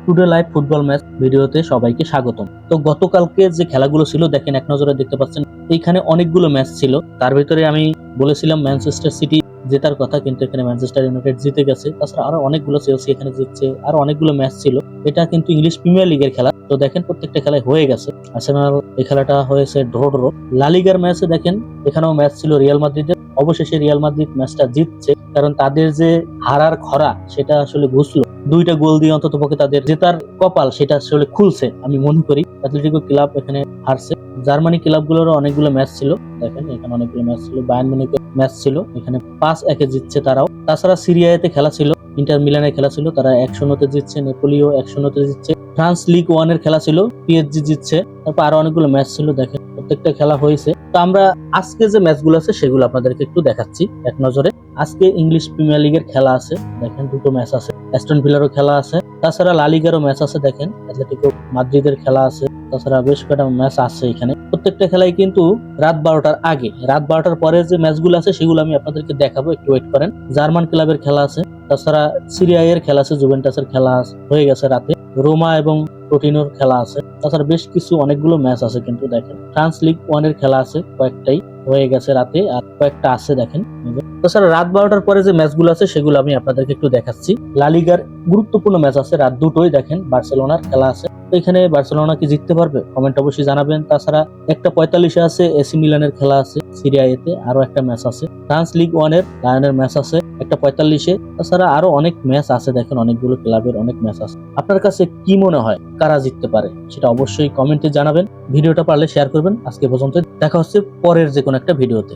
Today live football match ভিডিওতে সবাইকে স্বাগতম। তো গতকালকে যে খেলাগুলো ছিল দেখেন, এক নজরে দেখতে পাচ্ছেন এইখানে অনেকগুলো ম্যাচ ছিল। তার ভিতরে আমি বলেছিলাম ম্যানচেস্টার সিটি জেতার কথা, কিন্তু এখানে ম্যানচেস্টার ইউনাইটেড জিতে গেছে। তাছাড়া আরো অনেকগুলো চেলসি এখানে জিতছে, আরো অনেকগুলো ম্যাচ ছিল। এটা কিন্তু ইংলিশ প্রিমিয়ার লিগের খেলা। তো দেখেন প্রত্যেকটা খেলায় হয়ে গেছে। আর্সেনাল এই খেলাটা হয়েছে ড্র। লা লিগার ম্যাচে দেখেন এখানেও ম্যাচ ছিল রিয়াল মাদ্রিদের। অবশেষে রিয়াল মাদ্রিদ ম্যাচটা জিতছে, কারণ তাদের যে হারার খরা সেটা আসলে ঘুচলো। দুইটা গোল দিয়ে অন্তত পক্ষে তাদের জেতার কপাল সেটা আসলে খুলছে আমি মনে করি। অ্যাথলেটিকো ক্লাব এখানে হারছে। জার্মানি ক্লাবগুলোরও অনেকগুলো ম্যাচ ছিল, দেখেন এখানে অনেকগুলো ম্যাচ ছিল। বায়ার্ন মিউনিখের ম্যাচ ছিল, এখানে 5-1 জিতছে তারাও। তাছাড়া সিরিয়াতে খেলা ছিল, ইন্টার মিলানের খেলা ছিল, তারা 1-0 জিতছে। নেপোলিও 1-0 জিতছে। ফ্রান্স লিগ 1 খেলা ছিল, পিএসজি জিতছে। তারপর আরো অনেকগুলো ম্যাচ ছিল, দেখেন প্রত্যেকটা খেলা হয়েছে। তো আমরা আজকে যে ম্যাচগুলো আছে সেগুলো আপনাদেরকে একটু দেখাচ্ছি এক নজরে। আজকে ইংলিশ প্রিমিয়ার লিগের খেলা আছে, দেখেন দুটো ম্যাচ আছে। অ্যাস্টন ভিলারও খেলা আছে, তাছাড়া লা লিগারও ম্যাচ আছে। দেখেন অ্যাথলেটিকো মাদ্রিদের খেলা আছে, তাছাড়া বেশ কয়েকটা ম্যাচ আছে এখানে। প্রত্যেকটা খেলাই কিন্তু রাত 12টার আগে। রাত 12টার পরে যে ম্যাচগুলো আছে সেগুলো আমি আপনাদেরকে দেখাবো, একটু ওয়েট করেন। জার্মান ক্লাবের খেলা আছে, তাছাড়া সিরিয়া এর খেলা আছে, জুভেন্টাসের খেলা হয়ে গেছে রাতে। রোমা এবং টোটিনোর খেলা আছে। তাছাড়া বেশ কিছু অনেকগুলো ম্যাচ আছে কিন্তু দেখেন। ফ্রান্স লিগ 1 খেলা আছে, কয়েকটাই হয়ে গেছে রাতে, আর কয়েকটা আছে দেখেন। তাছাড়া রাত 12টার পরে যে ম্যাচগুলো আছে সেগুলো আমি আপনাদেরকে একটু দেখাচ্ছি। লা লিগার গুরুত্বপূর্ণ ম্যাচ আছে রাত 2টোয়, দেখেন বার্সেলোনার খেলা আছে। তো এখানে বার্সেলোনা কি জিততে পারবে? কমেন্ট অবশ্যই জানাবেন। তাছাড়া 1:45 আছে এসি মিলানের খেলা আছে সিরিয়া এতে, আরো একটা ম্যাচ আছে। ফ্রান্স লিগ 1 লায়নের ম্যাচ আছে 1:45। তাছাড়া আরো অনেক ম্যাচ আছে, দেখেন অনেকগুলো ক্লাবের অনেক ম্যাচ আছে। আপনার কাছে কি মনে হয় কারা জিততে পারে সেটা অবশ্যই কমেন্টে জানাবেন। ভিডিওটা পারলে শেয়ার করবেন। আজকে পর্যন্ত, দেখা হচ্ছে পরের যে কোনো একটা ভিডিওতে।